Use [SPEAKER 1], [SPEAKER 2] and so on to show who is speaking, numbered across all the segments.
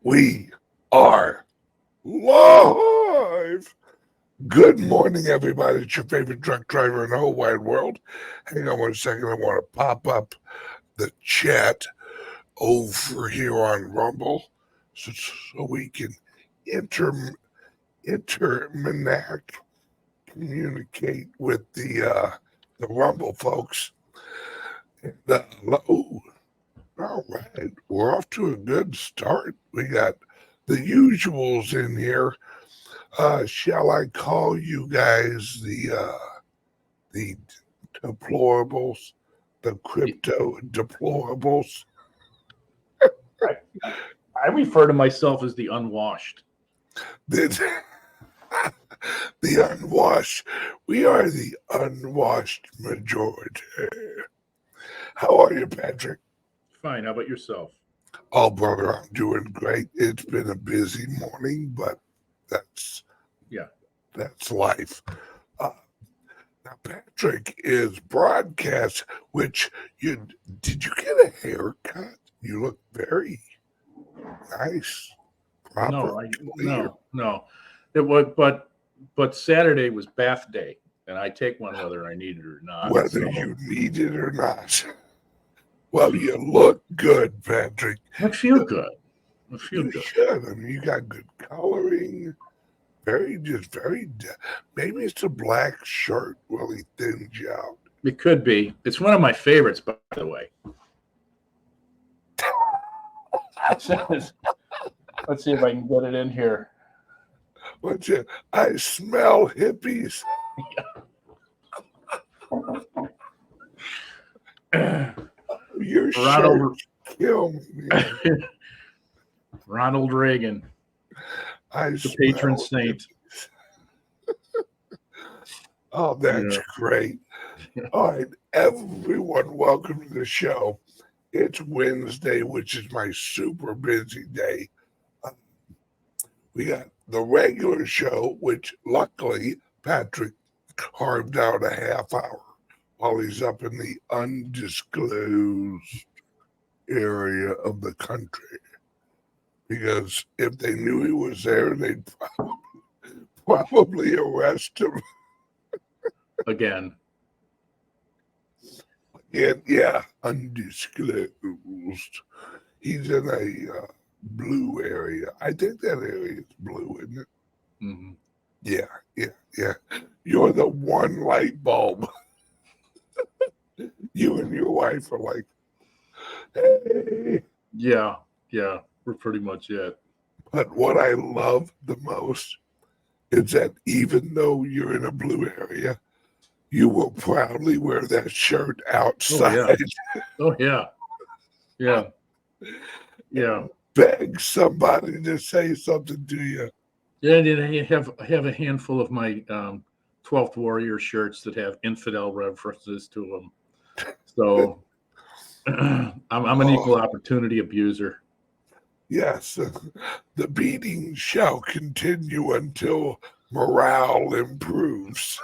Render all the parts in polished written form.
[SPEAKER 1] We are live. Good morning, everybody. It's your favorite truck driver in the whole wide world. Hang on one second. I want to pop up the chat over here on Rumble so we can communicate with the Rumble folks. And, all right, we're off to a good start. We got the usuals in here. Shall I call you guys the deplorables, the crypto deplorables?
[SPEAKER 2] I refer to myself as the unwashed.
[SPEAKER 1] The unwashed. We are the unwashed majority. How are you, Patrick?
[SPEAKER 2] Fine. How about yourself?
[SPEAKER 1] Oh, brother, I'm doing great. It's been a busy morning, but that's life. Now, Patrick is broadcast, which did you get a haircut? You look very nice.
[SPEAKER 2] No. It was, but Saturday was bath day, and I take one whether I need it or not.
[SPEAKER 1] Whether you need it or not. Well, you look good, Patrick.
[SPEAKER 2] I feel good.
[SPEAKER 1] You should. I mean, you got good coloring. Maybe it's a black shirt really thins you out.
[SPEAKER 2] It could be. It's one of my favorites, by the way. Let's see if I can get it in here.
[SPEAKER 1] What's it? I smell hippies. Your shirt kill me.
[SPEAKER 2] Ronald Reagan, the patron saint.
[SPEAKER 1] Oh, that's great. All right, everyone, welcome to the show. It's Wednesday, which is my super busy day. We got the regular show, which luckily Patrick carved out a half hour while he's up in the undisclosed area of the country. Because if they knew he was there, they'd probably arrest him.
[SPEAKER 2] Again.
[SPEAKER 1] Yeah, undisclosed. He's in a blue area. I think that area is blue, isn't it?
[SPEAKER 2] Mm-hmm.
[SPEAKER 1] Yeah. You're the one light bulb. You and your wife are like, hey.
[SPEAKER 2] Yeah, we're pretty much it.
[SPEAKER 1] But what I love the most is that even though you're in a blue area, you will proudly wear that shirt outside.
[SPEAKER 2] Oh, yeah.
[SPEAKER 1] Beg somebody to say something to you.
[SPEAKER 2] Yeah, I have a handful of my 12th Warrior shirts that have infidel references to them. So I'm an equal opportunity abuser.
[SPEAKER 1] Yes, the beating shall continue until morale improves.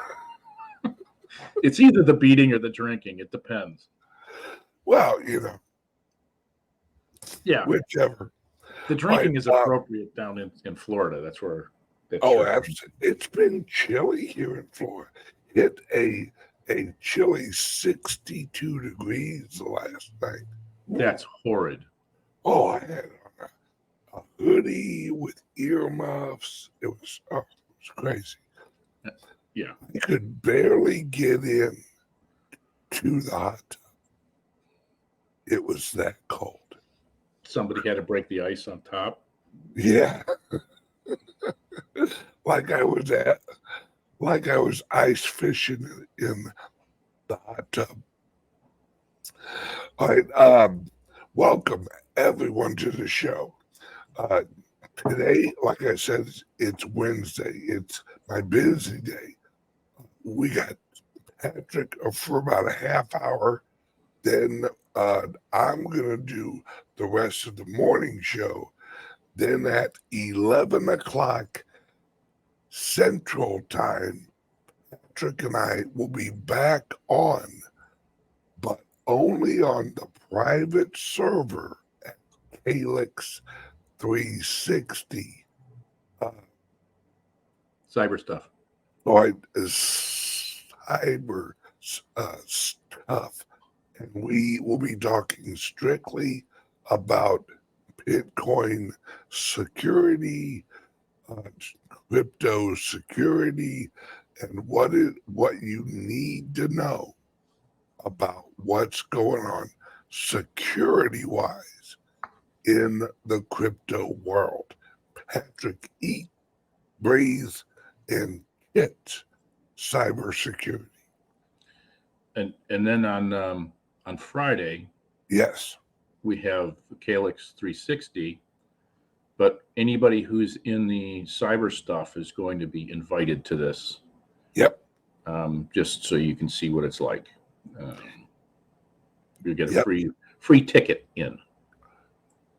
[SPEAKER 2] It's either the beating or the drinking. It depends.
[SPEAKER 1] Well,
[SPEAKER 2] yeah,
[SPEAKER 1] whichever.
[SPEAKER 2] The drinking is appropriate down in Florida. That's where.
[SPEAKER 1] Absolutely. It's been chilly here in Florida. Hit a chilly 62 degrees the last night.
[SPEAKER 2] That's horrid.
[SPEAKER 1] Oh, I had a hoodie with earmuffs. It was crazy.
[SPEAKER 2] Yeah.
[SPEAKER 1] You could barely get in to the hot tub. It was that cold.
[SPEAKER 2] Somebody had to break the ice on top.
[SPEAKER 1] Yeah. like I was ice fishing in the hot tub. All right. Welcome everyone to the show. Today, like I said, it's Wednesday. It's my busy day. We got Patrick for about a half hour. Then I'm going to do the rest of the morning show. Then at 11 o'clock Central Time, Patrick and I will be back on, but only on the private server at CALIX 360
[SPEAKER 2] Cyber stuff.
[SPEAKER 1] or cyber stuff. And we will be talking strictly about Bitcoin security, crypto security, and what you need to know about what's going on security-wise in the crypto world. Patrick eat, breathe, and hit cybersecurity.
[SPEAKER 2] And then on Friday,
[SPEAKER 1] Yes.
[SPEAKER 2] we have CALIX 360, but anybody who's in the cyber stuff is going to be invited to this.
[SPEAKER 1] Yep.
[SPEAKER 2] Just so you can see what it's like. You get a
[SPEAKER 1] Yep.
[SPEAKER 2] free ticket in.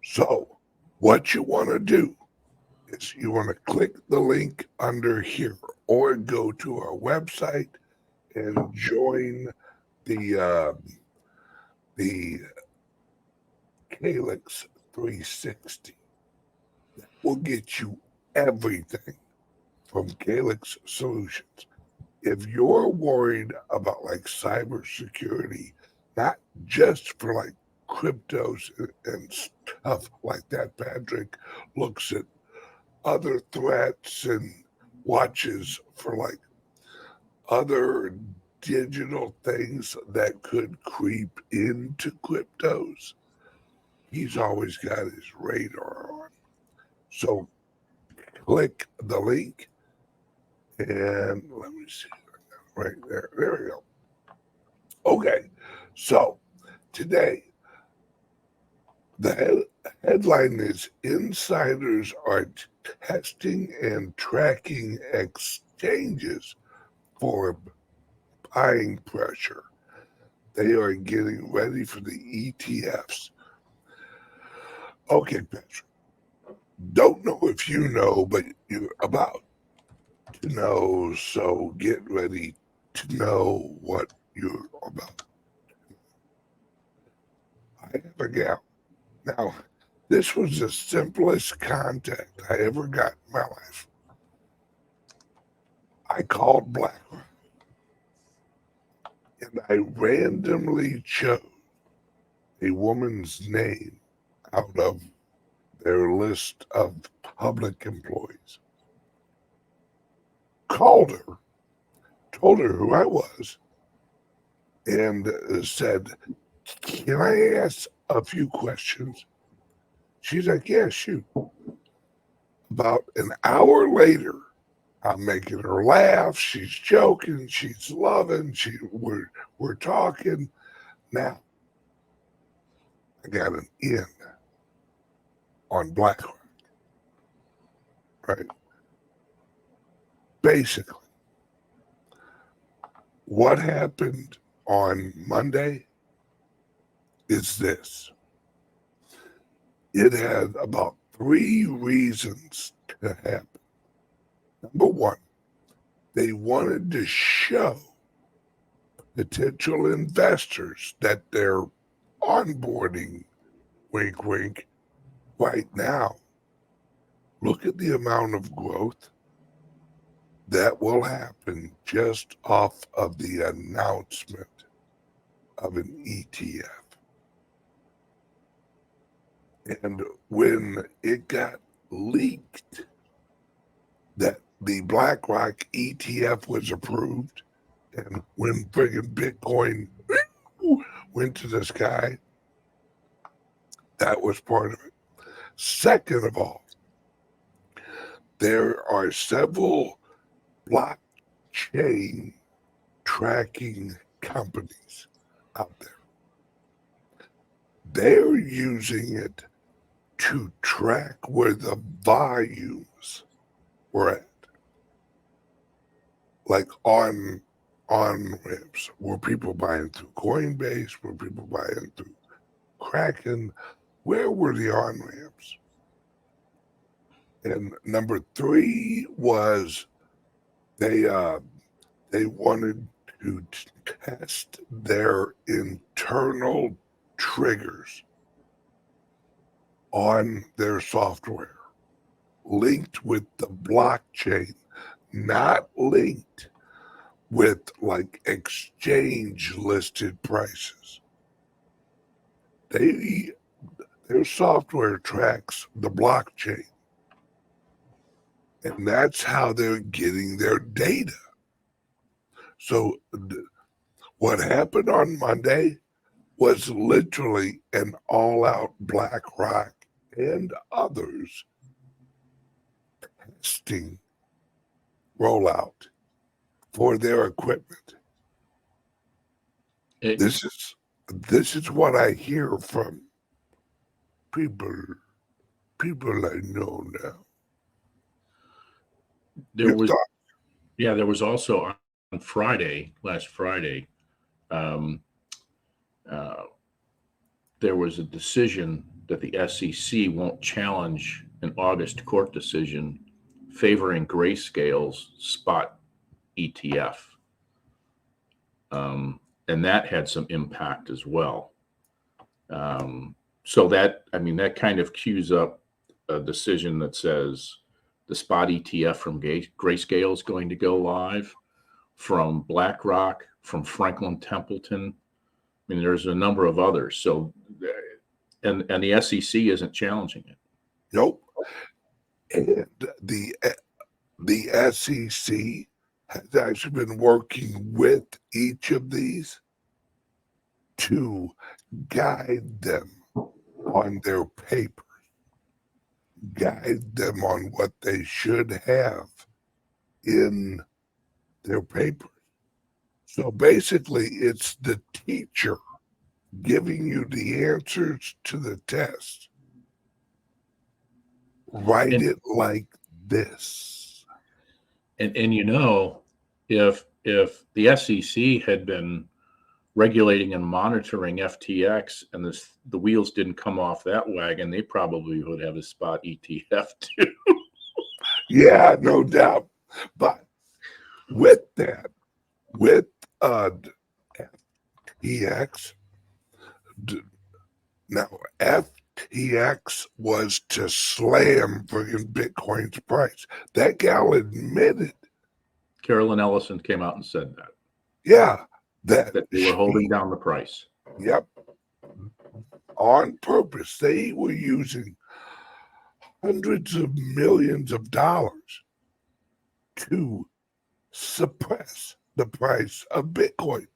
[SPEAKER 1] So what you want to do is you want to click the link under here or go to our website and join the CALIX 360. That will get you everything from CALIX Solutions. If you're worried about like cybersecurity, not just for like cryptos and stuff like that, Patrick looks at other threats and watches for like other digital things that could creep into cryptos. He's always got his radar on. So click the link and let me see right there. There we go. Okay, so today the headline is insiders are testing and tracking exchanges for buying pressure. They are getting ready for the ETFs. Okay, Patrick. Don't know if you know, but you're about to know, so get ready to know what you're about. I have a gal. Now, this was the simplest contact I ever got in my life. I called BlackRock and I randomly chose a woman's name out of their list of public employees. Called her, told her who I was, and said, "Can I ask a few questions?" She's like, "Yeah, shoot." About an hour later, I'm making her laugh. She's joking. She's loving. We're talking. Now, I got an in on BlackRock, right? Basically, what happened on Monday is this. It had about 3 reasons to happen. Number one, they wanted to show potential investors that they're onboarding, wink, wink, right now. Look at the amount of growth that will happen just off of the announcement of an ETF. And when it got leaked that the BlackRock ETF was approved, and when friggin' Bitcoin went to the sky, that was part of it. Second of all, there are several blockchain tracking companies out there. They're using it to track where the volumes were at. Like on ramps, were people buying through Coinbase, were people buying through Kraken, where were the on ramps? And number 3 was they wanted to test their internal triggers. on their software, linked with the blockchain, not linked with like exchange listed prices. Their software tracks the blockchain, and that's how they're getting their data. So what happened on Monday was literally an all-out BlackRock and others testing rollout for their equipment. This is what I hear from people I know now.
[SPEAKER 2] There was also on last Friday, there was a decision that the SEC won't challenge an August court decision favoring Grayscale's spot ETF. And that had some impact as well. So that kind of cues up a decision that says the spot ETF from Grayscale is going to go live, from BlackRock, from Franklin Templeton. I mean, there's a number of others. So, and the SEC isn't challenging it.
[SPEAKER 1] Nope. And the SEC has actually been working with each of these to guide them on their papers, guide them on what they should have in their papers. So basically, it's the teacher giving you the answers to the test. Write it like this.
[SPEAKER 2] And if the SEC had been regulating and monitoring FTX and the wheels didn't come off that wagon, they probably would have a spot ETF too.
[SPEAKER 1] Yeah, no doubt. But with that, with FTX, now FTX was to slam friggin' Bitcoin's price. That gal admitted.
[SPEAKER 2] Carolyn Ellison came out and said that.
[SPEAKER 1] Yeah.
[SPEAKER 2] That they were holding down the price.
[SPEAKER 1] Yep. On purpose. They were using hundreds of millions of dollars to suppress the price of Bitcoin.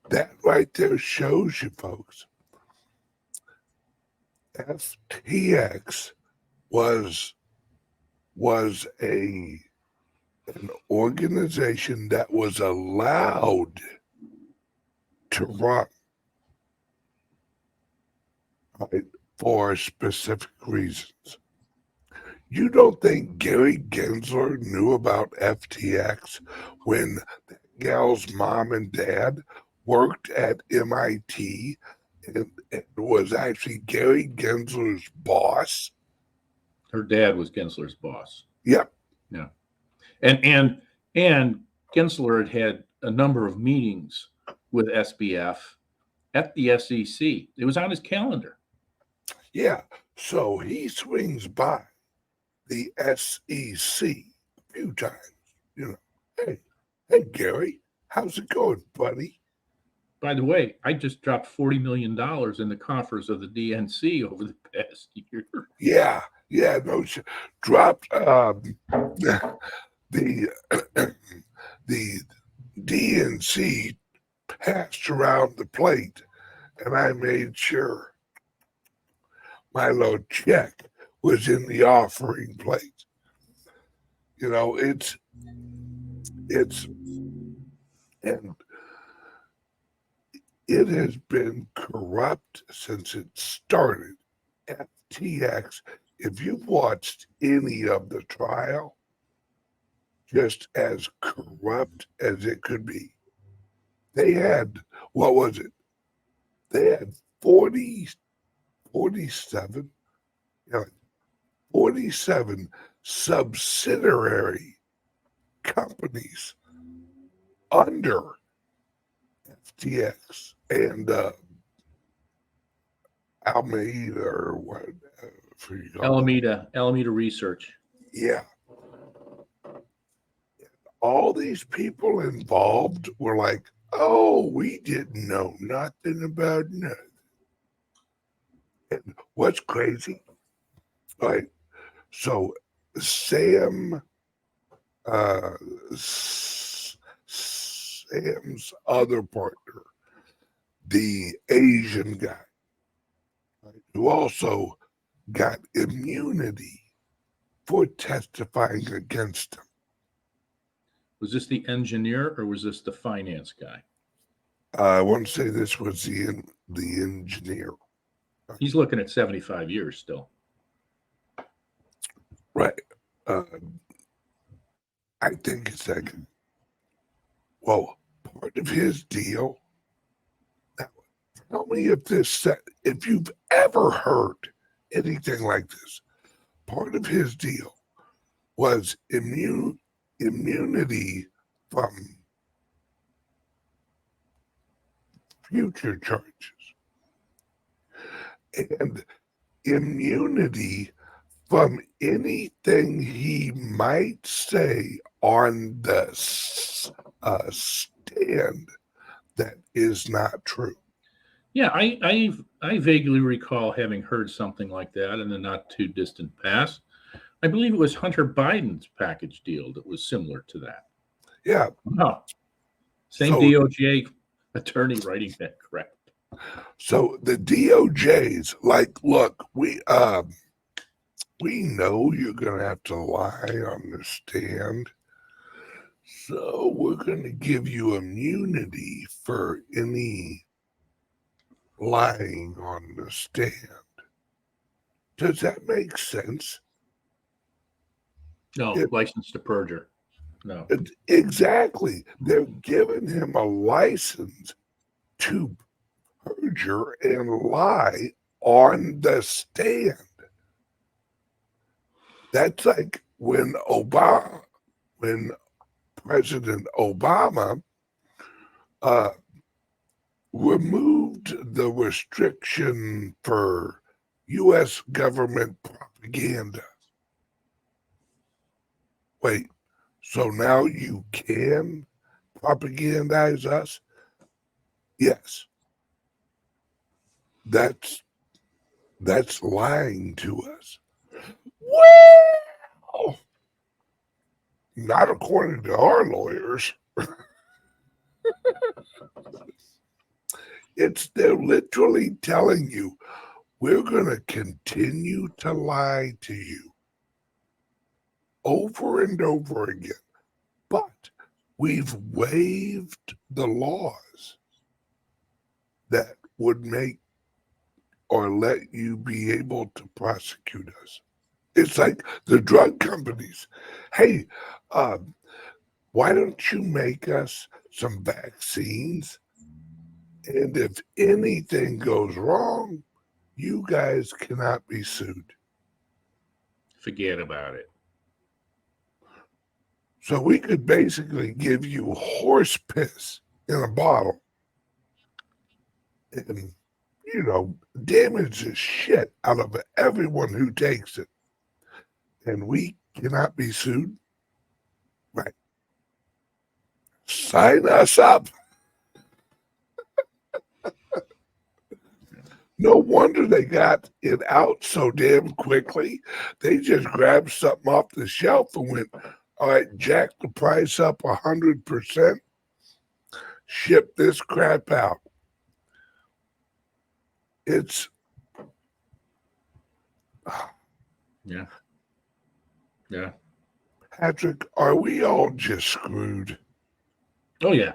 [SPEAKER 1] That right there shows you, folks. FTX was an organization that was allowed to run, right, for specific reasons. You don't think Gary Gensler knew about FTX when that gal's mom and dad worked at MIT and was actually Gary Gensler's boss?
[SPEAKER 2] Her dad was Gensler's boss.
[SPEAKER 1] Yep.
[SPEAKER 2] Yeah. And Gensler had a number of meetings with SBF at the SEC. It was on his calendar.
[SPEAKER 1] Yeah. So he swings by the SEC a few times. Hey, Gary, how's it going, buddy?
[SPEAKER 2] By the way, I just dropped $40 million in the coffers of the DNC over the past year.
[SPEAKER 1] Yeah, no, dropped the DNC passed around the plate, and I made sure my little check was in the offering plate. It's and it has been corrupt since it started. FTX, if you've watched any of the trial, just as corrupt as it could be. They had, what was it? They had 47 subsidiary companies under FTX. And Almeida or what? For you call
[SPEAKER 2] Alameda Research.
[SPEAKER 1] Yeah. All these people involved were like, oh, we didn't know nothing about nothing. And what's crazy? Like, so Sam, uh, Sam's other partner, the Asian guy, right, who also got immunity for testifying against him.
[SPEAKER 2] Was this the engineer or was this the finance guy?
[SPEAKER 1] I want to say this was the engineer.
[SPEAKER 2] He's looking at 75 years still.
[SPEAKER 1] Right. I think it's like, well, part of his deal. Now, tell me if you've ever heard anything like this. Part of his deal was immunity from future charges and immunity from anything he might say on the stand that is not true.
[SPEAKER 2] Yeah, I vaguely recall having heard something like that in the not too distant past. I believe it was Hunter Biden's package deal that was similar to that.
[SPEAKER 1] Yeah.
[SPEAKER 2] Wow. Same
[SPEAKER 1] So-
[SPEAKER 2] DOJ attorney writing that crap.
[SPEAKER 1] So the DOJ's like, look, we know you're gonna have to lie on the stand. So we're gonna give you immunity for any lying on the stand. Does that make sense?
[SPEAKER 2] No, license to perjure. No.
[SPEAKER 1] Exactly. They're giving him a license to perjure and lie on the stand. That's like when President Obama removed the restriction for U.S. government propaganda. Wait, so now you can propagandize us? Yes. That's lying to us. Well, not according to our lawyers. They're literally telling you, we're going to continue to lie to you over and over again. But we've waived the laws that would make or let you be able to prosecute us. It's like the drug companies. Hey, why don't you make us some vaccines? And if anything goes wrong, you guys cannot be sued.
[SPEAKER 2] Forget about it.
[SPEAKER 1] So we could basically give you horse piss in a bottle and, damage the shit out of everyone who takes it. And we cannot be sued. Right. Sign us up. No wonder they got it out so damn quickly. They just grabbed something off the shelf and went, all right, jack the price up 100%. Ship this crap out. It's
[SPEAKER 2] Yeah.
[SPEAKER 1] Patrick, are we all just screwed?
[SPEAKER 2] Oh yeah.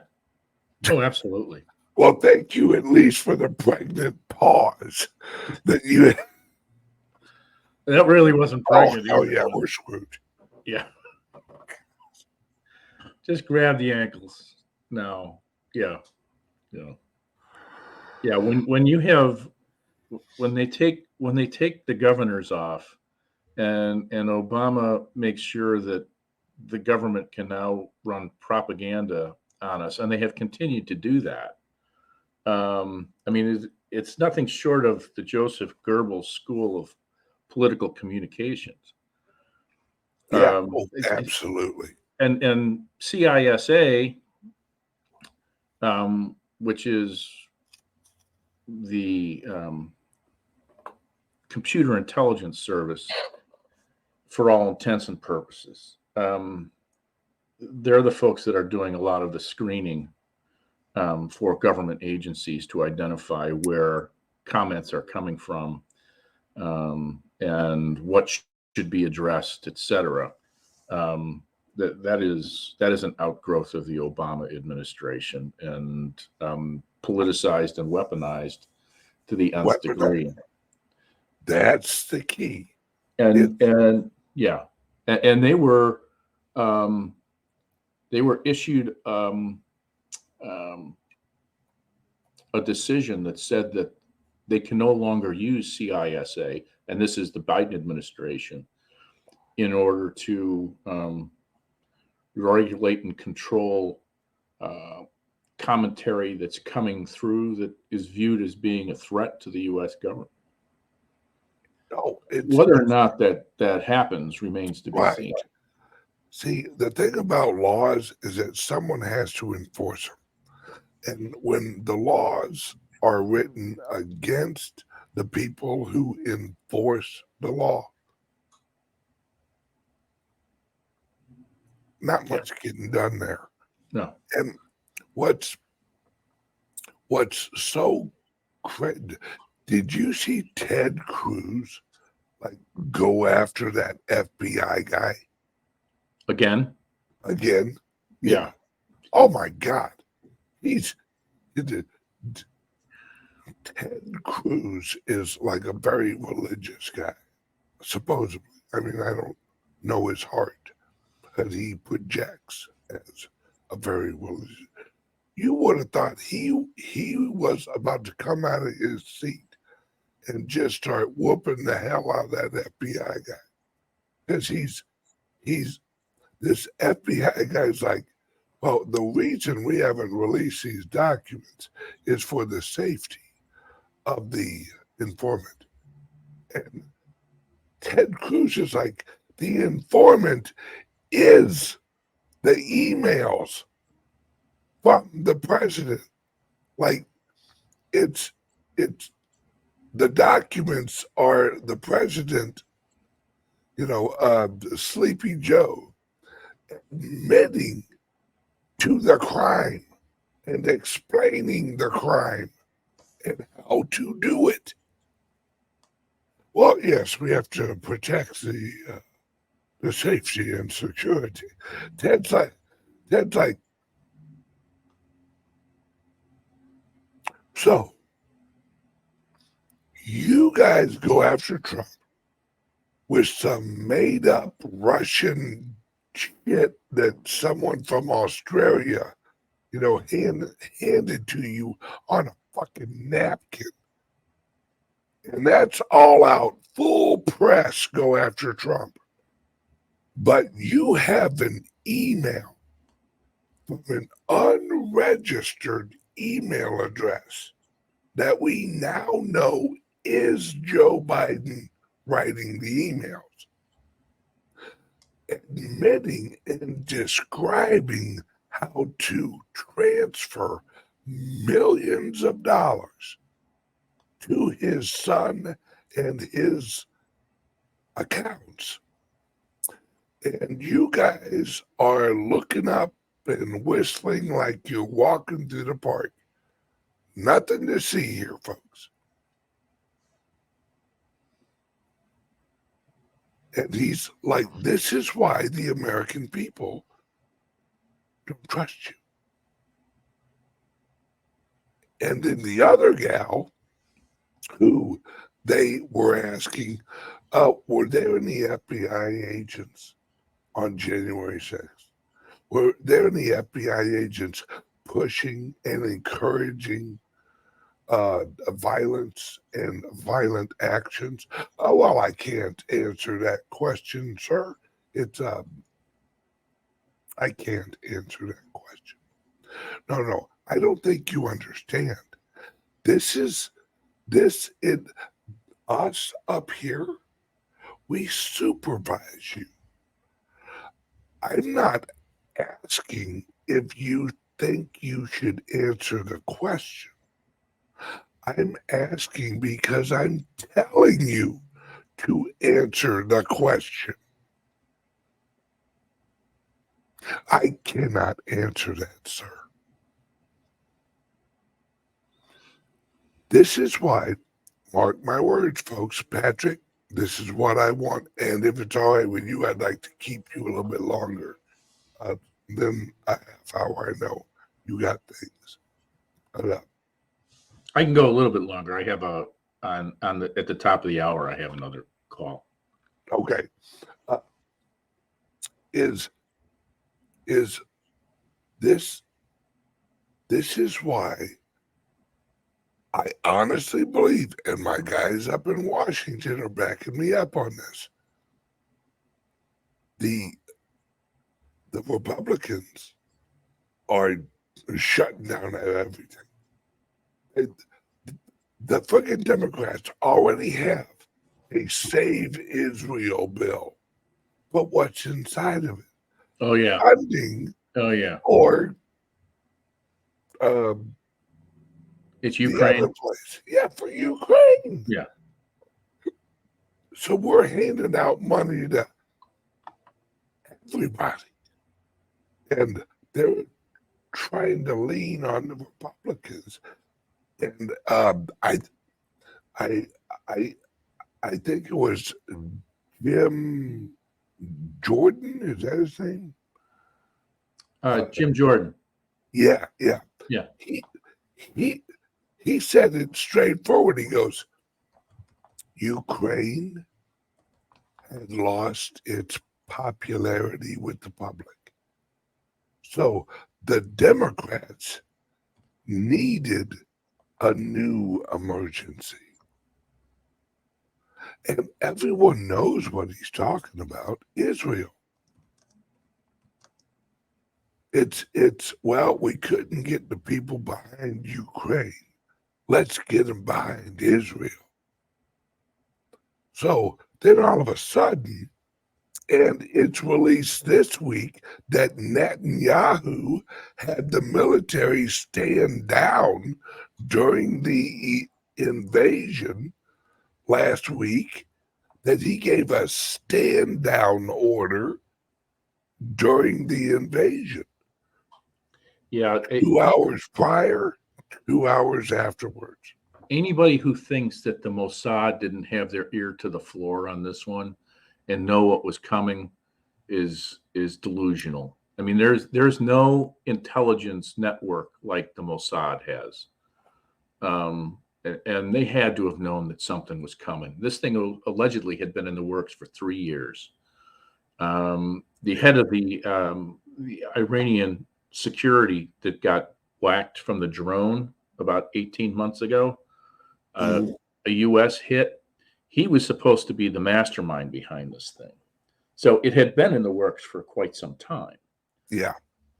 [SPEAKER 2] Oh, absolutely.
[SPEAKER 1] Well, thank you at least for the pregnant pause that you had.
[SPEAKER 2] That really wasn't pregnant.
[SPEAKER 1] Oh,
[SPEAKER 2] either.
[SPEAKER 1] yeah, we're screwed.
[SPEAKER 2] Yeah. Just grab the ankles. No. Yeah. Yeah. When they take the governors off and Obama makes sure that the government can now run propaganda on us, and they have continued to do that. I mean, it's nothing short of the Joseph Goebbels School of Political Communications.
[SPEAKER 1] Yeah, absolutely.
[SPEAKER 2] And CISA, which is the Computer Intelligence Service, for all intents and purposes, they're the folks that are doing a lot of the screening for government agencies to identify where comments are coming from, and what should be addressed, etc. That is an outgrowth of the Obama administration, and politicized and weaponized to the nth degree.
[SPEAKER 1] That's the key.
[SPEAKER 2] And yeah, and they were issued a decision that said that they can no longer use CISA, and this is the Biden administration, in order to regulate and control commentary that's coming through that is viewed as being a threat to the U.S. government.
[SPEAKER 1] No,
[SPEAKER 2] whether or not that happens remains to be seen.
[SPEAKER 1] See, the thing about laws is that someone has to enforce them. And when the laws are written against the people who enforce the law, not much getting done there.
[SPEAKER 2] No.
[SPEAKER 1] And what's so crazy? Did you see Ted Cruz like go after that FBI guy
[SPEAKER 2] again?
[SPEAKER 1] Yeah. Oh my God. Ted Cruz is like a very religious guy, supposedly. I mean, I don't know his heart, but he projects as a very religious. You would have thought he was about to come out of his seat and just start whooping the hell out of that FBI guy, because he's this FBI guy's like, well, the reason we haven't released these documents is for the safety of the informant. And Ted Cruz is like, the informant is the emails from the president. Like, it's the documents are the president, Sleepy Joe, admitting to the crime and explaining the crime and how to do it. Well, yes, we have to protect the safety and security. Ted's like, so you guys go after Trump with some made up Russian shit that someone from Australia, handed to you on a fucking napkin. And that's all out, full press, go after Trump. But you have an email from an unregistered email address that we now know is Joe Biden writing the emails, admitting and describing how to transfer millions of dollars to his son and his accounts. And you guys are looking up and whistling like you're walking through the park. Nothing to see here, folks. And he's like, this is why the American people don't trust you. And then the other gal, who they were asking, were there any FBI agents on January 6th? Were there any FBI agents pushing and encouraging violence and violent actions? Oh, well, I can't answer that question, sir. I can't answer that question. No, I don't think you understand. This is This is us up here. We supervise you. I'm not asking if you think you should answer the question. I'm asking because I'm telling you to answer the question. I cannot answer that, sir. This is why, mark my words, folks, Patrick, this is what I want. And if it's all right with you, I'd like to keep you a little bit longer than a half hour. I know you got things.
[SPEAKER 2] I can go a little bit longer. I have at the top of the hour, I have another call.
[SPEAKER 1] Okay. Is this is why I honestly believe, and my guys up in Washington are backing me up on this. The Republicans are shutting down everything. The freaking Democrats already have a Save Israel bill, but what's inside of it?
[SPEAKER 2] Oh yeah.
[SPEAKER 1] Funding.
[SPEAKER 2] Oh yeah.
[SPEAKER 1] Or
[SPEAKER 2] it's Ukraine.
[SPEAKER 1] The other place. Yeah, for Ukraine.
[SPEAKER 2] Yeah.
[SPEAKER 1] So we're handing out money to everybody. And they're trying to lean on the Republicans. And I think it was Jim Jordan, is that his name?
[SPEAKER 2] Jim Jordan.
[SPEAKER 1] Yeah. He said it straightforward. He goes, Ukraine had lost its popularity with the public. So the Democrats needed a new emergency. And everyone knows what he's talking about, Israel. It's well, we couldn't get the people behind Ukraine. Let's get them behind Israel. So then all of a sudden, and it's released this week that Netanyahu had the military stand down during the invasion last week, that he gave a stand down order during the invasion.
[SPEAKER 2] Yeah.
[SPEAKER 1] 2 hours prior, 2 hours afterwards.
[SPEAKER 2] Anybody who thinks that the Mossad didn't have their ear to the floor on this one and know what was coming is delusional. I mean, there's no intelligence network like the Mossad has. And they had to have known that something was coming. This thing allegedly had been in the works for 3 years. The head of the Iranian security that got whacked from the drone about 18 months ago, a U.S. hit, he was supposed to be the mastermind behind this thing. So it had been in the works for quite some time.
[SPEAKER 1] Yeah.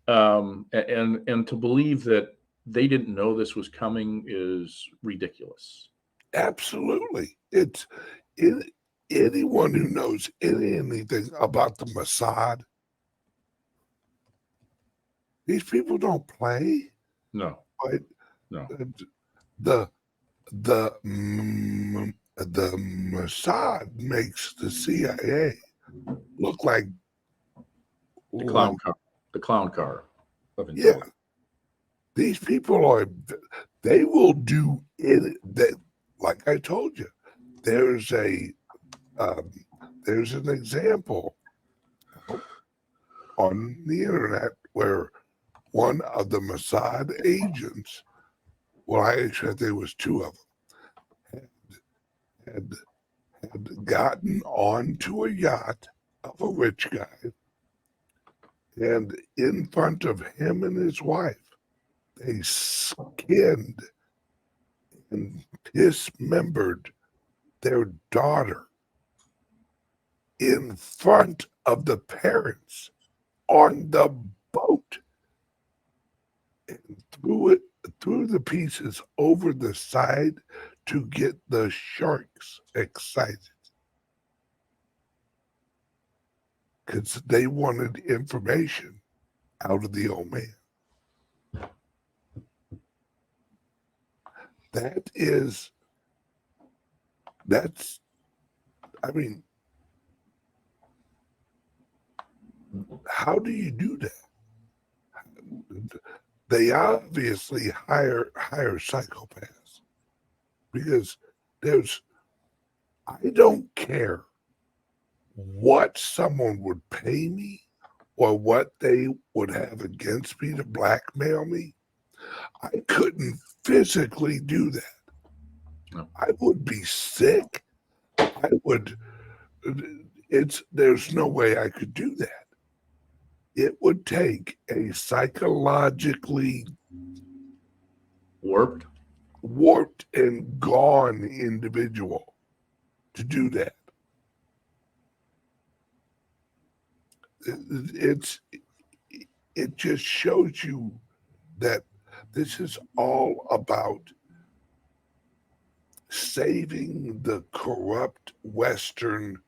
[SPEAKER 2] And to believe that they didn't know this was coming is ridiculous.
[SPEAKER 1] Absolutely. It's anyone who knows anything about the Mossad, these people don't play.
[SPEAKER 2] No.
[SPEAKER 1] But
[SPEAKER 2] no.
[SPEAKER 1] The Mossad makes the CIA look like
[SPEAKER 2] the clown car. The clown car of
[SPEAKER 1] intelligence. Yeah. These people they will do it. That, like I told you, there's an example on the internet where one of the Mossad agents, well, I actually think there was 2 of them, had gotten onto a yacht of a rich guy, and in front of him and his wife, they skinned and dismembered their daughter in front of the parents on the boat, and threw the pieces over the side to get the sharks excited because they wanted information out of the old man. I mean, how do you do that? They obviously hire psychopaths because I don't care what someone would pay me or what they would have against me to blackmail me. I couldn't physically do that.
[SPEAKER 2] No.
[SPEAKER 1] I would be sick. There's no way I could do that. It would take a psychologically
[SPEAKER 2] Warped.
[SPEAKER 1] and gone individual to do that. It just shows you that this is all about saving the corrupt Western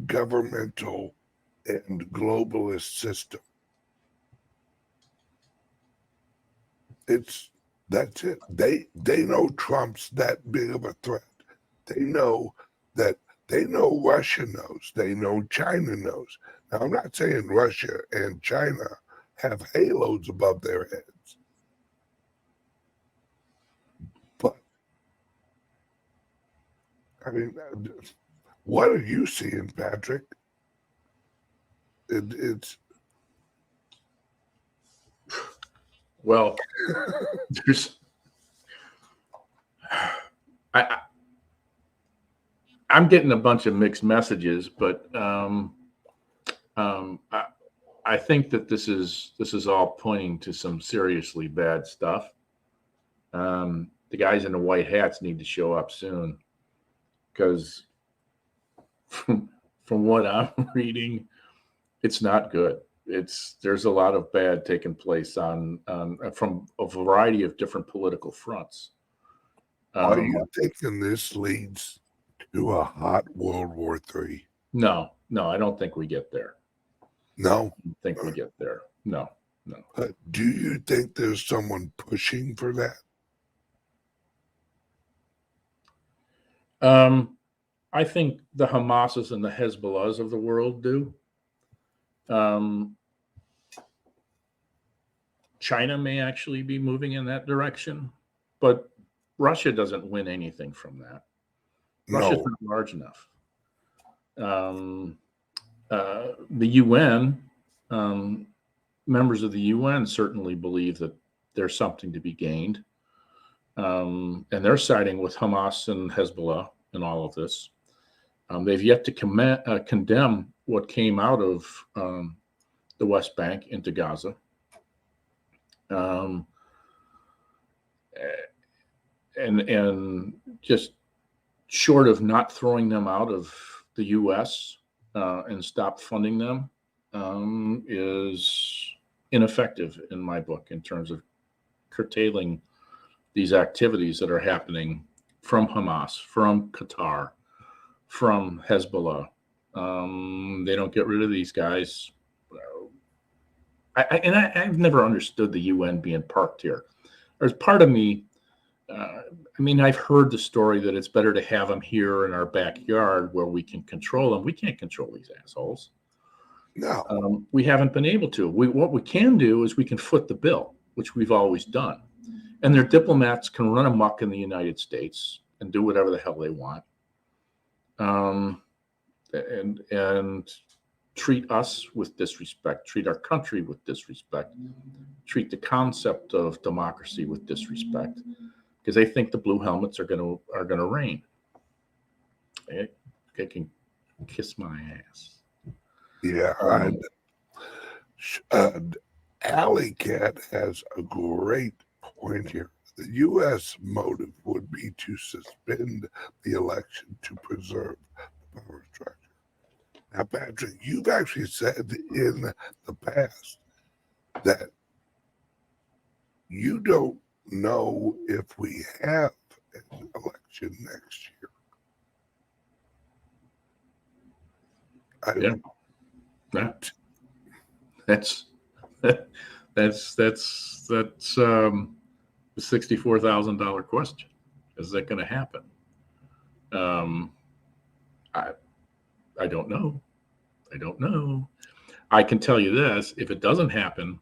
[SPEAKER 1] governmental and globalist system. That's it. They know Trump's that big of a threat. They know Russia knows. They know China knows. Now, I'm not saying Russia and China have halos above their heads. But, I mean, what are you seeing, Patrick? It's
[SPEAKER 2] well, there's I'm getting a bunch of mixed messages, but I think that this is all pointing to some seriously bad stuff. The guys in the white hats need to show up soon, because from what I'm reading, it's not good. There's a lot of bad taking place on from a variety of different political fronts.
[SPEAKER 1] Are you thinking this leads to a hot World War III?
[SPEAKER 2] No, I don't think we get there.
[SPEAKER 1] No?
[SPEAKER 2] I don't think we get there. No.
[SPEAKER 1] Do you think there's someone pushing for that?
[SPEAKER 2] I think the Hamases and the Hezbollahs of the world do. China may actually be moving in that direction, but Russia doesn't win anything from that. Russia's not large enough. The UN, members of the UN certainly believe that there's something to be gained. And they're siding with Hamas and Hezbollah in all of this. They've yet to condemn what came out of the West Bank into Gaza. And just short of not throwing them out of the U.S. And stop funding them is ineffective in my book in terms of curtailing these activities that are happening from Hamas, from Qatar, from Hezbollah. They don't get rid of these guys. I've never understood the UN being parked here. There's part of me, I've heard the story that it's better to have them here in our backyard where we can control them. We can't control these assholes.
[SPEAKER 1] No.
[SPEAKER 2] We haven't been able to. What we can do is we can foot the bill, which we've always done. And their diplomats can run amok in the United States and do whatever the hell they want. And treat us with disrespect, treat our country with disrespect, treat the concept of democracy with disrespect, because they think the blue helmets are gonna reign. They can kiss my ass.
[SPEAKER 1] Yeah. Alley Cat has a great point here. The U.S. motive would be to suspend the election to preserve the power structure. Now, Patrick, you've actually said in the past that you don't know if we have an election election next year.
[SPEAKER 2] Yeah. That's the $64,000 question. Is that going to happen? I don't know. I don't know. I can tell you this: if it doesn't happen,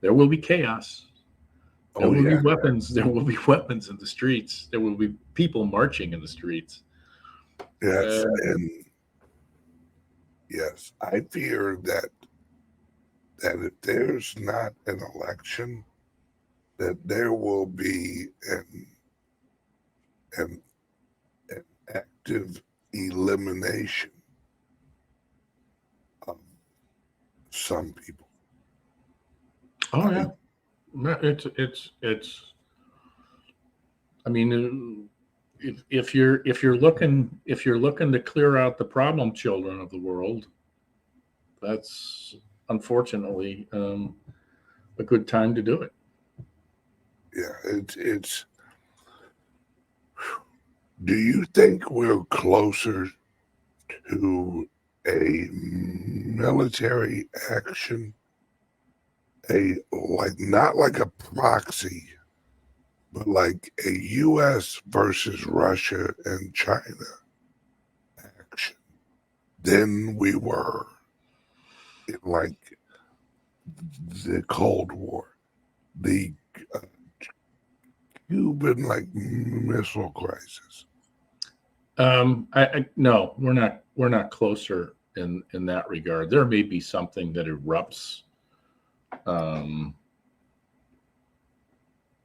[SPEAKER 2] there will be chaos. There will be weapons. There will be weapons in the streets. There will be people marching in the streets.
[SPEAKER 1] Yes, and yes, I fear that if there's not an election, that there will be an active elimination of some people.
[SPEAKER 2] Oh yeah, it's. I mean, if you're looking to clear out the problem children of the world, that's unfortunately a good time to do it.
[SPEAKER 1] Yeah, it's. Do you think we're closer to a military action, not like a proxy, but like a U.S. versus Russia and China action than we were in like the Cold War, the Cuban missile crisis?
[SPEAKER 2] No, we're not closer in that regard. There may be something that erupts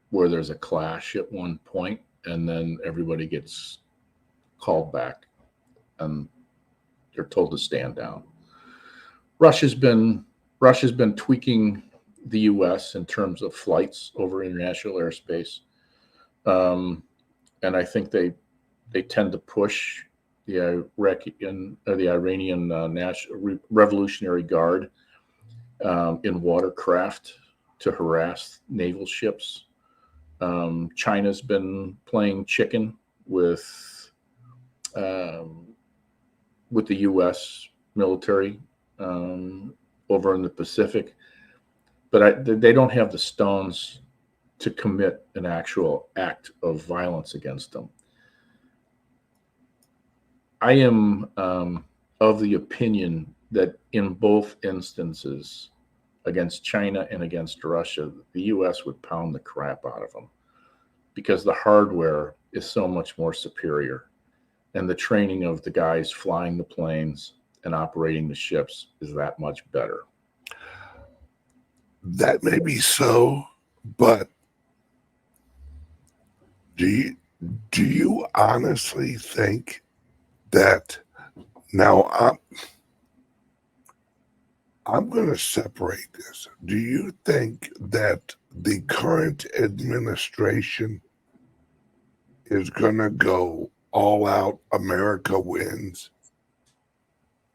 [SPEAKER 2] where there's a clash at one point, and then everybody gets called back, and they're told to stand down. Russia's been tweaking the U.S. in terms of flights over international airspace, and I think they tend to push the Iranian National Revolutionary Guard in watercraft to harass naval ships. China's been playing chicken with the U.S. military over in the Pacific, but they don't have the stones to commit an actual act of violence against them. I am of the opinion that in both instances, against China and against Russia, the U.S. would pound the crap out of them because the hardware is so much more superior, and the training of the guys flying the planes and operating the ships is that much better.
[SPEAKER 1] That may be so, but do you honestly think that now I'm going to separate this. Do you think that the current administration is going to go all out, America wins,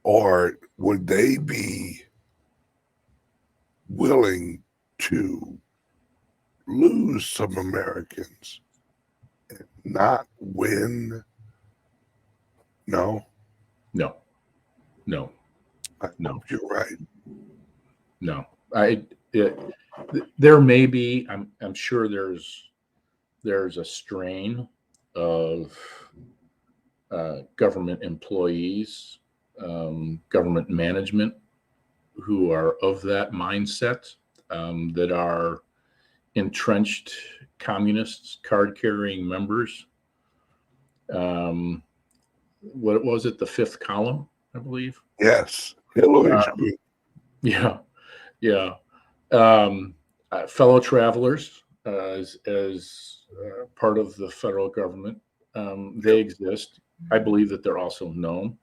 [SPEAKER 1] or would they be willing to lose some Americans and not win? No. I hope you're right.
[SPEAKER 2] No, there may be. I'm sure there's a strain of government employees, government management who are of that mindset, that are entrenched communists, card-carrying members. What was it? The Fifth Column, I believe.
[SPEAKER 1] Yes, Hillary's group.
[SPEAKER 2] Yeah. Fellow travelers, as part of the federal government, they exist. I believe that they're also known.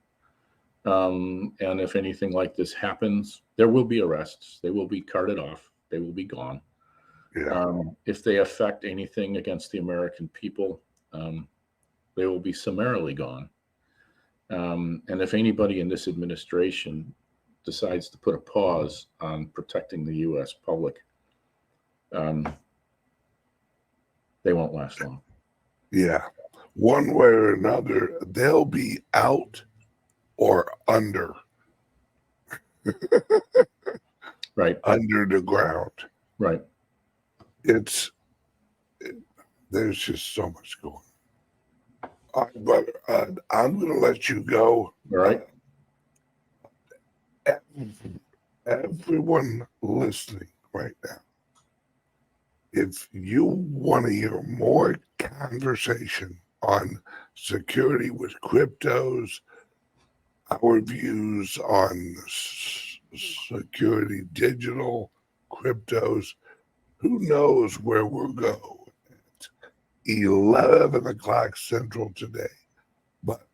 [SPEAKER 2] And if anything like this happens, there will be arrests. They will be carted off. They will be gone.
[SPEAKER 1] Yeah.
[SPEAKER 2] If they affect anything against the American people, they will be summarily gone. And if anybody in this administration decides to put a pause on protecting the U.S. public, they won't last long.
[SPEAKER 1] Yeah. one way or another, they'll be out or under
[SPEAKER 2] Right.
[SPEAKER 1] under the ground.
[SPEAKER 2] Right.
[SPEAKER 1] There's just so much going on. All right, brother, I'm going to let you go.
[SPEAKER 2] All right.
[SPEAKER 1] Everyone listening right now, if you want to hear more conversation on security with cryptos, our views on security, digital cryptos, who knows where we'll go at 11 o'clock Central today. But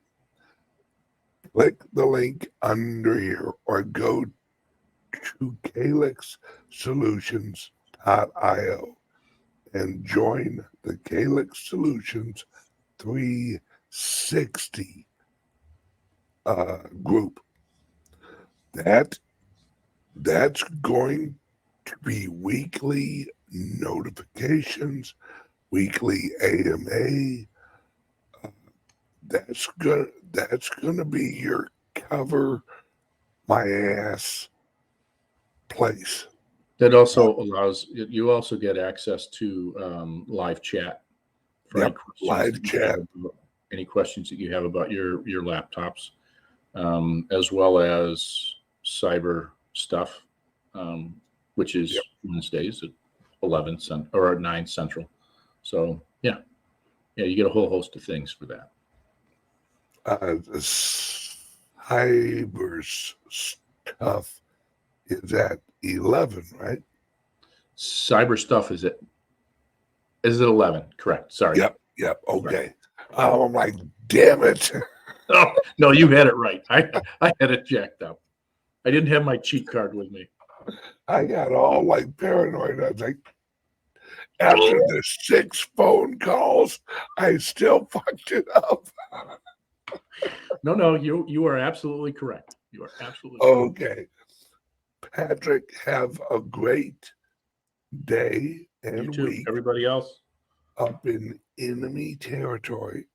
[SPEAKER 1] click the link under here or go to calixsolutions.io and join the Calix Solutions 360 group. That's going to be weekly notifications, weekly AMA. That's gonna be your cover my ass place.
[SPEAKER 2] That also allows you also get access to live chat for
[SPEAKER 1] Yep, live chat.
[SPEAKER 2] Any questions that you have about your laptops, as well as cyber stuff, which is Wednesdays at 11 or at 9 Central. So yeah, you get a whole host of things for that.
[SPEAKER 1] The cyber stuff is at 11, right?
[SPEAKER 2] Cyber stuff is it 11? Correct. Sorry.
[SPEAKER 1] Yep. Okay. I'm like, damn it.
[SPEAKER 2] Oh, no, you had it right. I had it jacked up. I didn't have my cheat card with me.
[SPEAKER 1] I got all like paranoid. I was like, after the 6 phone calls, I still fucked it up.
[SPEAKER 2] No, you are absolutely correct. You are absolutely
[SPEAKER 1] okay. Correct. Patrick, have a great day and
[SPEAKER 2] you too.
[SPEAKER 1] week.
[SPEAKER 2] Everybody else
[SPEAKER 1] up in enemy territory.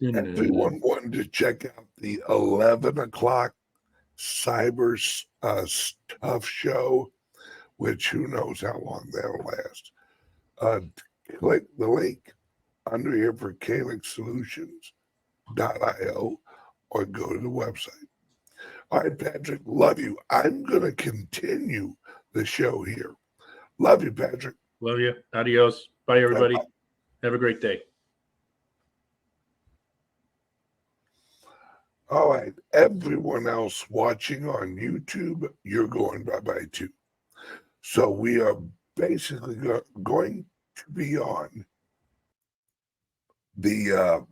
[SPEAKER 1] Everyone wanted to check out the 11 o'clock cyber stuff show, which who knows how long that'll last. Click the link under here for calixsolutions.io or go to the website. All right, Patrick, love you. I'm going to continue the show here. Love you, Patrick.
[SPEAKER 2] Love you. Adios. Bye, everybody. Bye-bye. Have a great day.
[SPEAKER 1] All right, everyone else watching on YouTube, you're going bye-bye too. So we are basically going to be on the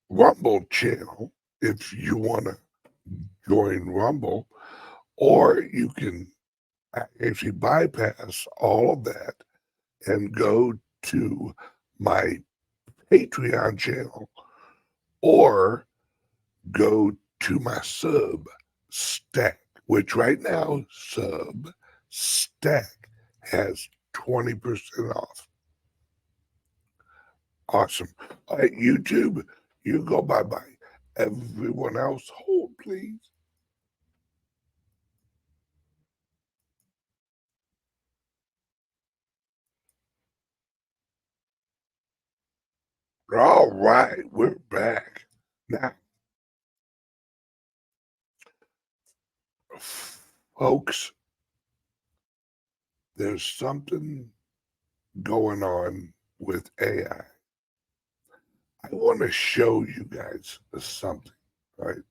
[SPEAKER 1] Rumble channel if you want to join Rumble, or you can actually bypass all of that and go to my Patreon channel or go to my SUBSTACK, which right now SUBSTACK has 20% off. Awesome. All right, YouTube, you go bye-bye. Everyone else, hold, please. All right, we're back. Now, folks, there's something going on with AI. I want to show you guys something, right?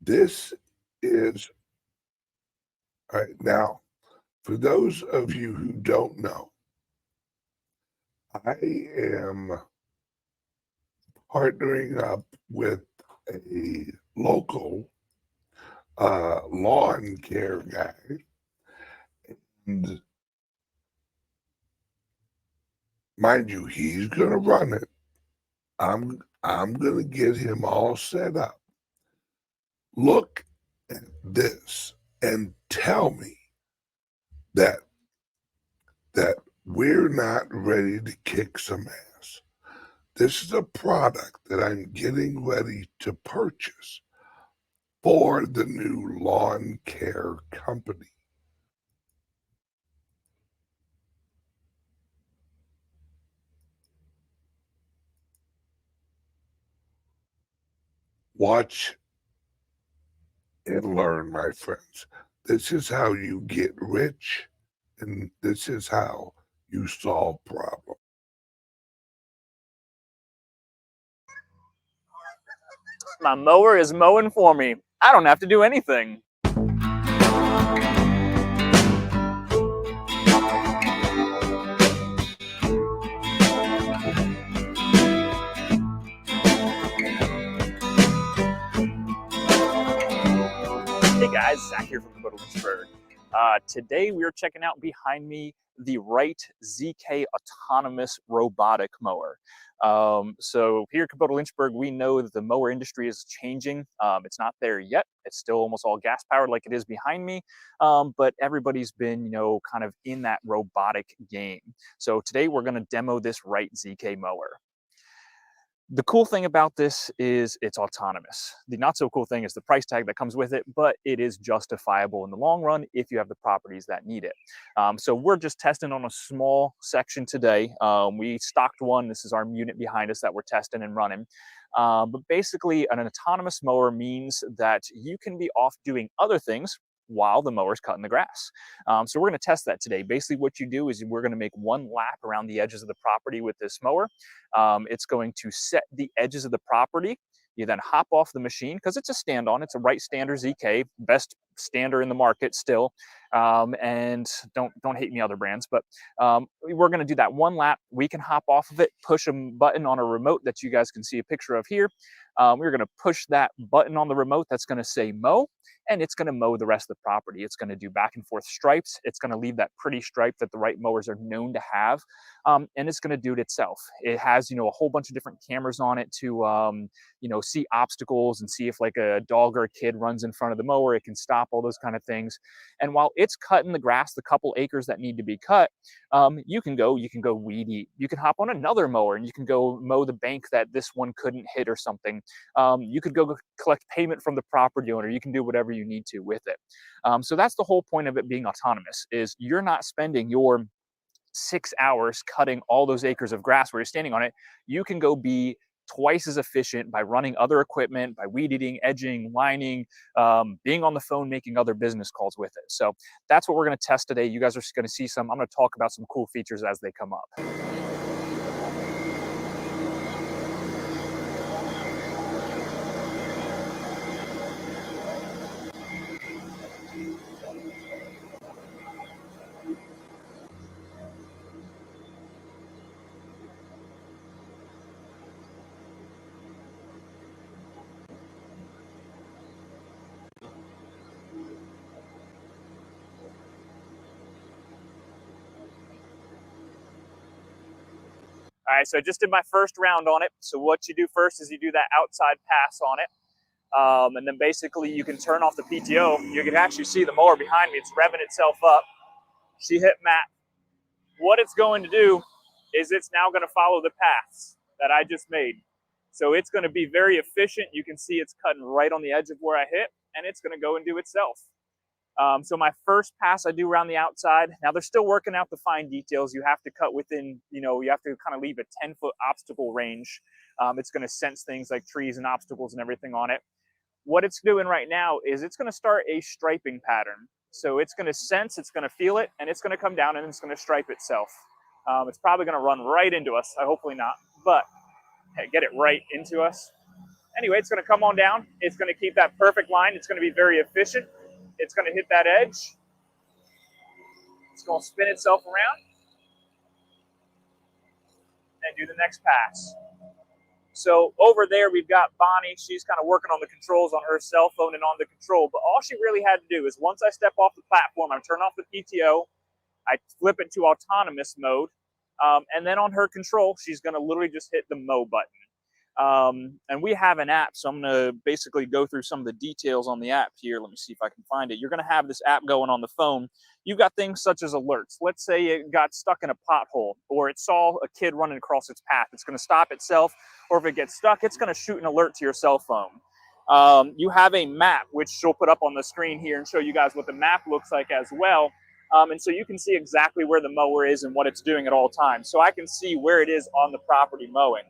[SPEAKER 1] This is, all right, now, for those of you who don't know, I am partnering up with a local lawn care guy, and mind you, he's going to run it. I'm going to get him all set up. Look at this and tell me that that we're not ready to kick some ass. This is a product that I'm getting ready to purchase for the new lawn care company. Watch and learn, my friends. This is how you get rich, and this is how you solve problems.
[SPEAKER 3] My mower is mowing for me. I don't have to do anything. Hey guys, Zach here from Lynchburg. Today we are checking out behind me the Wright ZK autonomous robotic mower. So here at Kubota Lynchburg, we know that the mower industry is changing. It's not there yet. It's still almost all gas powered like it is behind me. But everybody's been, kind of in that robotic game. So today we're going to demo this Wright ZK mower. The cool thing about this is it's autonomous. The not so cool thing is the price tag that comes with it, but it is justifiable in the long run if you have the properties that need it. So we're just testing on a small section today. We stocked one. This is our unit behind us that we're testing and running. But basically an autonomous mower means that you can be off doing other things while the mower's cutting the grass. So we're going to test that today. Basically what you do is we're going to make one lap around the edges of the property with this mower. It's going to set the edges of the property. You then hop off the machine because it's a stand-on. It's a Wright Stander ZK, best stander in the market still. And don't hate me other brands, but we're going to do that one lap. We can hop off of it, push a button on a remote that you guys can see a picture of here. We're going to push that button on the remote that's going to say mow, and it's going to mow the rest of the property. It's going to do back and forth stripes. It's going to leave that pretty stripe that the Wright mowers are known to have, and it's going to do it itself. It has, a whole bunch of different cameras on it to, see obstacles and see if like a dog or a kid runs in front of the mower, it can stop, all those kind of things. And while it's cutting the grass, the couple acres that need to be cut, you can go weed eat. You can hop on another mower and you can go mow the bank that this one couldn't hit or something. You could go collect payment from the property owner. You can do whatever you need to with it. So that's the whole point of it being autonomous, is you're not spending your 6 hours cutting all those acres of grass where you're standing on it. You can go be twice as efficient by running other equipment, by weed eating, edging, lining, being on the phone, making other business calls with it. So that's what we're going to test today. You guys are going to see some. I'm going to talk about some cool features as they come up. All right, so I just did my first round on it. So what you do first is you do that outside pass on it. And then basically you can turn off the PTO. You can actually see the mower behind me. It's revving itself up. She hit Matt. What it's going to do is it's now going to follow the paths that I just made. So it's going to be very efficient. You can see it's cutting right on the edge of where I hit, and it's going to go and do itself. So my first pass I do around the outside. Now they're still working out the fine details. You have to cut within, you have to kind of leave a 10-foot obstacle range. It's going to sense things like trees and obstacles and everything on it. What it's doing right now is it's going to start a striping pattern. So it's going to sense, it's going to feel it, and it's going to come down and it's going to stripe itself. It's probably going to run right into us. Hopefully not, but hey, get it right into us. Anyway, it's going to come on down. It's going to keep that perfect line. It's going to be very efficient. It's going to hit that edge. It's going to spin itself around and do the next pass. So over there, we've got Bonnie. She's kind of working on the controls on her cell phone and on the control. But all she really had to do is once I step off the platform, I turn off the PTO, I flip it to autonomous mode. And then on her control, she's going to literally just hit the mow button. And we have an app, so I'm going to basically go through some of the details on the app here. Let me see if I can find it. You're going to have this app going on the phone. You've got things such as alerts. Let's say it got stuck in a pothole, or it saw a kid running across its path. It's going to stop itself, or if it gets stuck, it's going to shoot an alert to your cell phone. You have a map, which she'll put up on the screen here and show you guys what the map looks like as well. And so you can see exactly where the mower is and what it's doing at all times. So I can see where it is on the property mowing.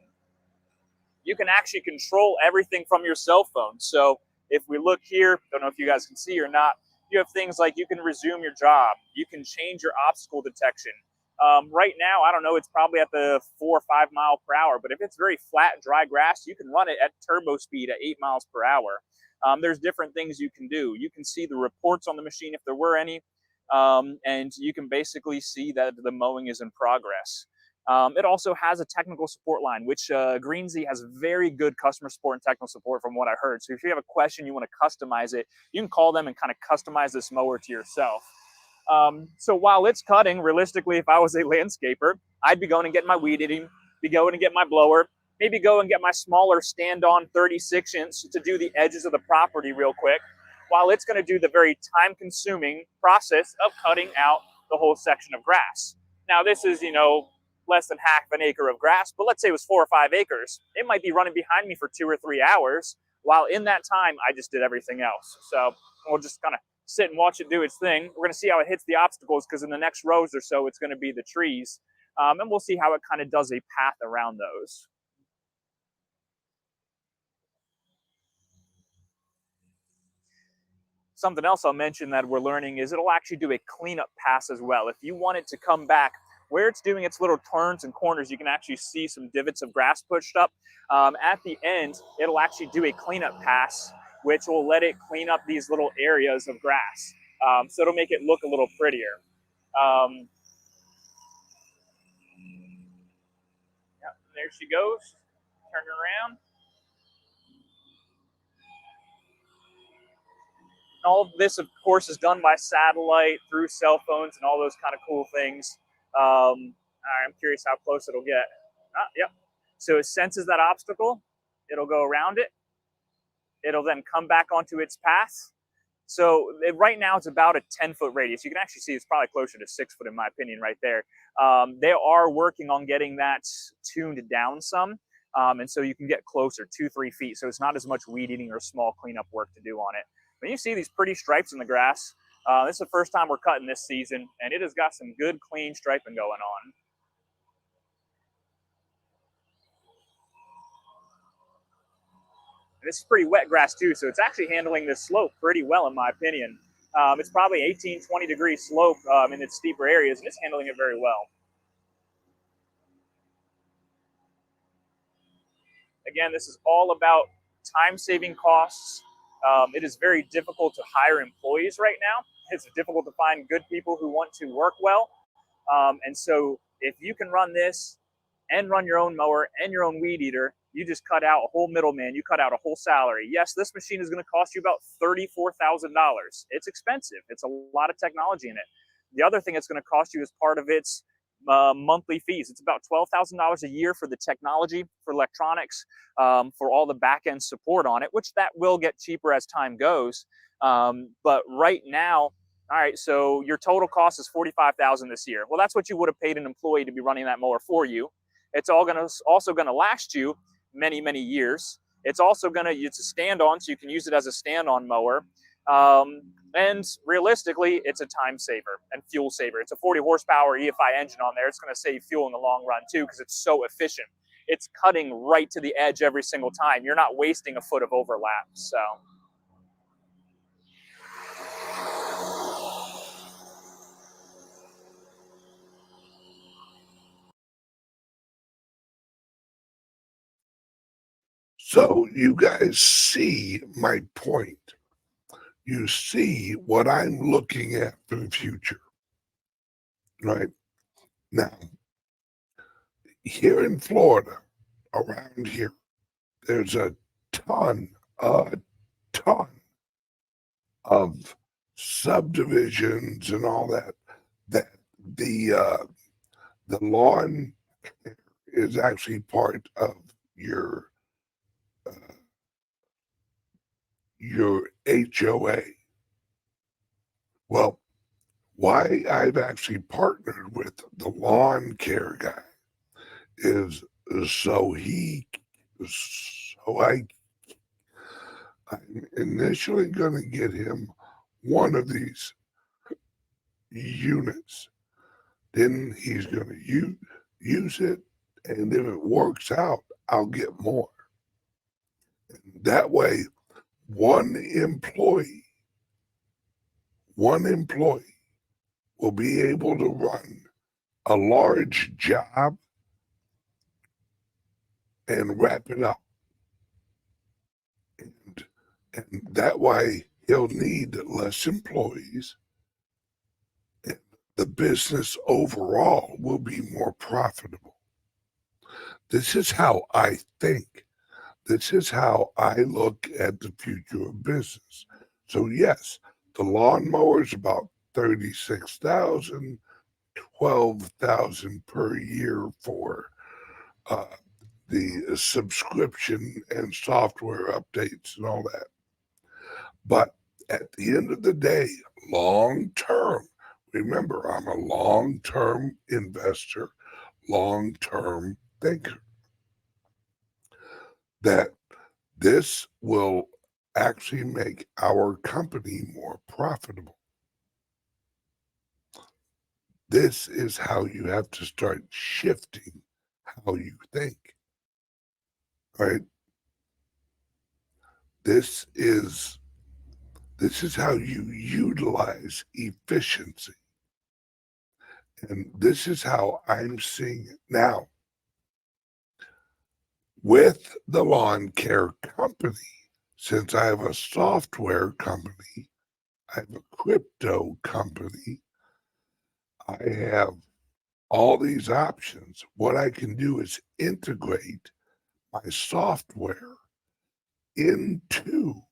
[SPEAKER 3] You can actually control everything from your cell phone. So if we look here, don't know if you guys can see or not, you have things like you can resume your job. You can change your obstacle detection. Right now, I don't know, it's probably at the 4 or 5 mile per hour, but if it's very flat, dry grass, you can run it at turbo speed at 8 miles per hour. There's different things you can do. You can see the reports on the machine if there were any, and you can basically see that the mowing is in progress. It also has a technical support line, which Greensy has very good customer support and technical support from what I heard. So if you have a question, you want to customize it, you can call them and kind of customize this mower to yourself. So while it's cutting, realistically, if I was a landscaper, I'd be going and getting my weed eating, be going and get my blower, maybe go and get my smaller stand-on 36-inch to do the edges of the property real quick, while it's going to do the very time-consuming process of cutting out the whole section of grass. Now, this is, less than half an acre of grass, but let's say it was 4 or 5 acres. It might be running behind me for 2 or 3 hours, while in that time, I just did everything else. So we'll just kind of sit and watch it do its thing. We're going to see how it hits the obstacles, because in the next rows or so, it's going to be the trees. And we'll see how it kind of does a path around those. Something else I'll mention that we're learning is it'll actually do a cleanup pass as well. If you want it to come back, where it's doing its little turns and corners, you can actually see some divots of grass pushed up. At the end, it'll actually do a cleanup pass, which will let it clean up these little areas of grass. So it'll make it look a little prettier. Yeah, there she goes, turning around. All of this, of course, is done by satellite, through cell phones, and all those kind of cool things. I'm curious how close it'll get. Yep. So it senses that obstacle. It'll go around it. It'll then come back onto its path. So right now it's about a 10-foot radius. You can actually see it's probably closer to 6 foot in my opinion right there. They are working on getting that tuned down some. And so you can get closer, 2-3 feet. So it's not as much weed eating or small cleanup work to do on it. When you see these pretty stripes in the grass, this is the first time we're cutting this season, and it has got some good clean striping going on. And this is pretty wet grass too, so it's actually handling this slope pretty well in my opinion. It's probably 18, 20 degree slope in its steeper areas, and it's handling it very well. Again, this is all about time-saving costs. It is very difficult to hire employees right now. It's difficult to find good people who want to work well. And so if you can run this and run your own mower and your own weed eater, you just cut out a whole middleman. You cut out a whole salary. Yes, this machine is going to cost you about $34,000. It's expensive. It's a lot of technology in it. The other thing it's going to cost you is part of its monthly fees. It's about $12,000 a year for the technology, for electronics, for all the back-end support on it, which that will get cheaper as time goes. But right now, all right, so your total cost is $45,000 this year. Well, that's what you would have paid an employee to be running that mower for you. It's also going to last you many, many years. It's also it's a stand-on, so you can use it as a stand-on mower. And realistically, it's a time saver and fuel saver. It's a 40 horsepower EFI engine on there. It's going to save fuel in the long run too, because it's so efficient. It's cutting right to the edge every single time. You're not wasting a foot of overlap.
[SPEAKER 1] So you guys see my point. You see what I'm looking at for the future, right? Now, here in Florida, around here, there's a ton of subdivisions and all that the lawn care is actually part of your your HOA. Well, why I've actually partnered with the lawn care guy is I'm initially going to get him one of these units. Then he's going to use it, and if it works out, I'll get more. And that way, one employee will be able to run a large job and wrap it up. And that way, he'll need less employees, and the business overall will be more profitable. This is how I think. This is how I look at the future of business. So yes, the lawnmower is about $36,000, $12,000 per year for the subscription and software updates and all that. But at the end of the day, long term, remember, I'm a long term investor, long term thinker, that this will actually make our company more profitable. This is how you have to start shifting how you think, right? This is how you utilize efficiency. And this is how I'm seeing it now. With the lawn care company, since I have a software company, I have a crypto company, I have all these options. What I can do is integrate my software into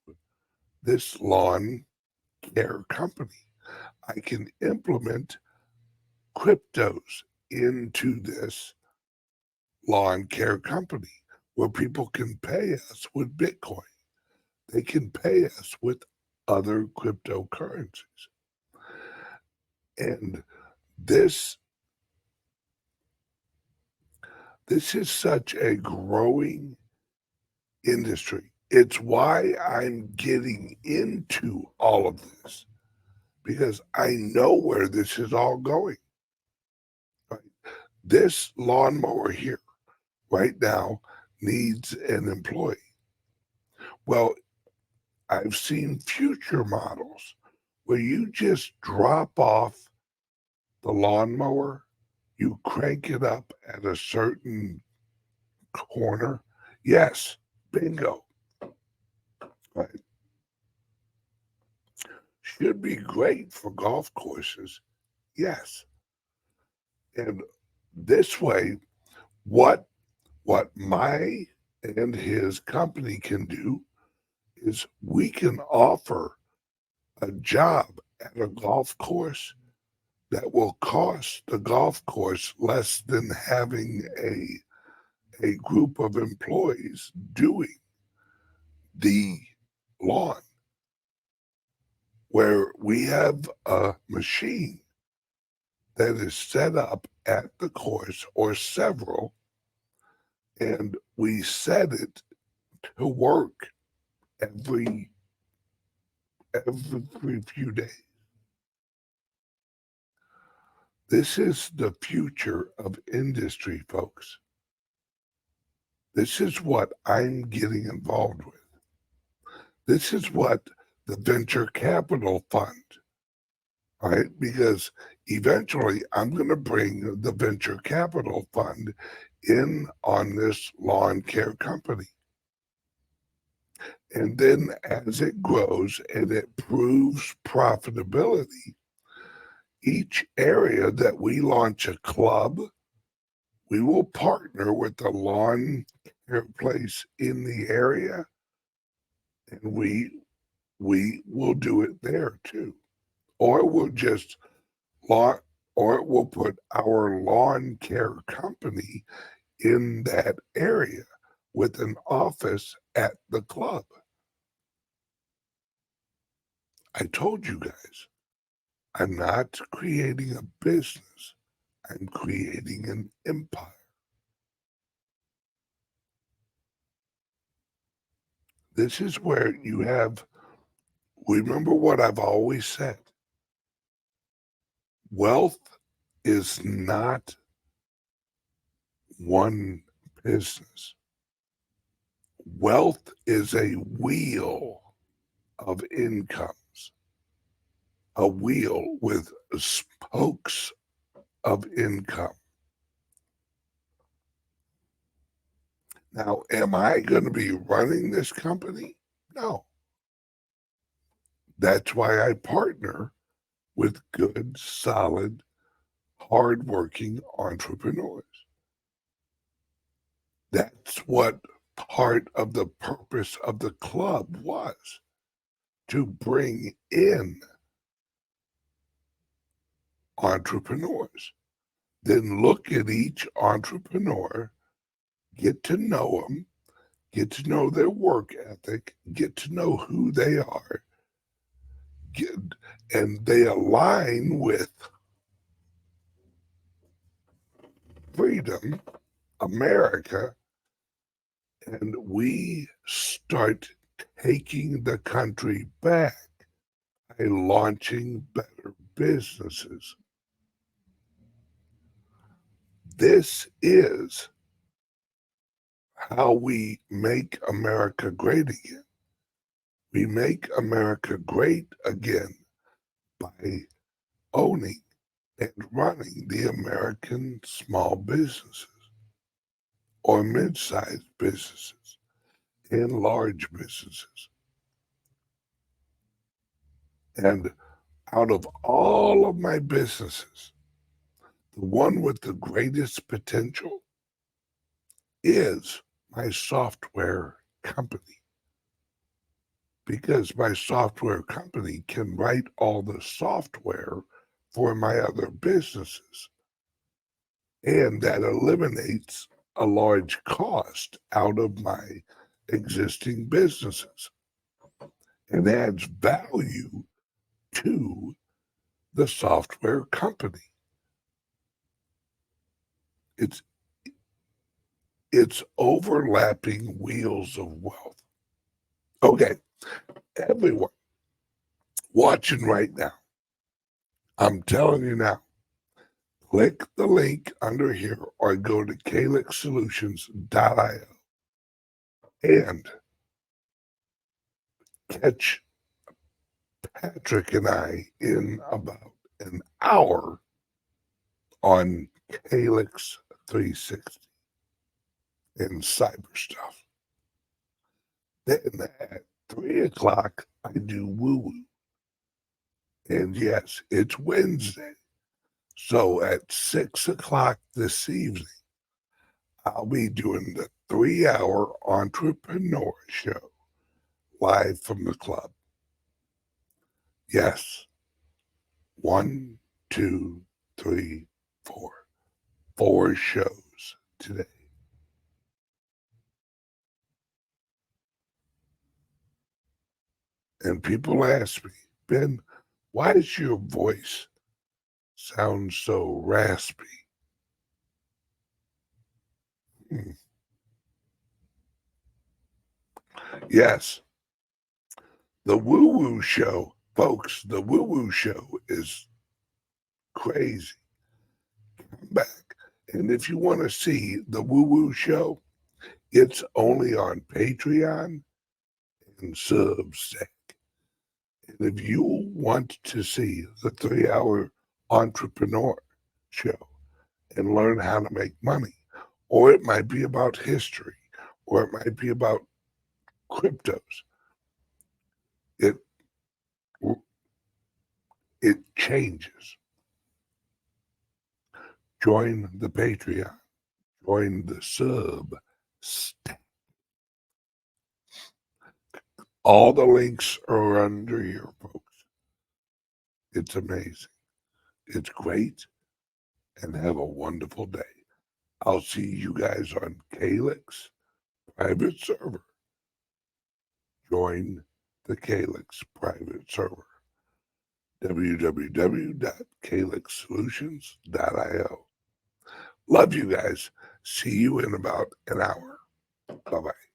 [SPEAKER 1] this lawn care company. I can implement cryptos into this lawn care company where people can pay us with Bitcoin. They can pay us with other cryptocurrencies. And this is such a growing industry. It's why I'm getting into all of this, because I know where this is all going. Right? This lawnmower here right now needs an employee. Well, I've seen future models where you just drop off the lawnmower, you crank it up at a certain corner. Yes, bingo. Right. Should be great for golf courses. Yes. And this way, what my and his company can do is we can offer a job at a golf course that will cost the golf course less than having a group of employees doing the lawn, where we have a machine that is set up at the course or several, and we set it to work every few days. This is the future of industry, folks. This is what I'm getting involved with. This is what the venture capital fund, right? Because eventually I'm going to bring the venture capital fund in on this lawn care company. And then as it grows and it proves profitability, each area that we launch a club, we will partner with the lawn care place in the area, and we will do it there too. Or we'll just lawn, or we'll put our lawn care company in that area with an office at the club. I told you guys, I'm not creating a business. I'm creating an empire. This is where you have, remember what I've always said. Wealth is not one business. Wealth is a wheel of incomes, a wheel with spokes of income. Now, am I going to be running this company? No. That's why I partner with good, solid, hardworking entrepreneurs. That's what part of the purpose of the club was, to bring in entrepreneurs. Then look at each entrepreneur, get to know them, get to know their work ethic, get to know who they are, and they align with freedom, America, and we start taking the country back by launching better businesses. This is how we make America great again. We make America great again by owning and running the American small businesses or mid-sized businesses and large businesses. And out of all of my businesses, the one with the greatest potential is my software company. Because my software company can write all the software for my other businesses. And that eliminates a large cost out of my existing businesses and adds value to the software company. It's overlapping wheels of wealth. Okay, everyone watching right now, I'm telling you now, click the link under here or go to calixsolutions.io and catch Patrick and I in about an hour on CALIX 360 and cyber stuff. Then at 3 o'clock, I do woo-woo. And yes, it's Wednesday. So at 6 o'clock this evening, I'll be doing the 3-hour entrepreneur show live from the club. Yes. 1, 2, 3, 4. 4 shows today. And people ask me, Ben, why does your voice sound so raspy? Yes, the woo-woo show, folks, the woo-woo show is crazy. Come back. And if you want to see the woo-woo show, it's only on Patreon and SUBSTACK. And if you want to see the 3-hour entrepreneur show and learn how to make money, or it might be about history, or it might be about cryptos, it changes. Join the Patreon, join the SUBSTACK. All the links are under here, folks. It's amazing. It's great. And have a wonderful day. I'll see you guys on CALIX private server. Join the CALIX private server. www.calixsolutions.io. Love you guys. See you in about an hour. Bye-bye.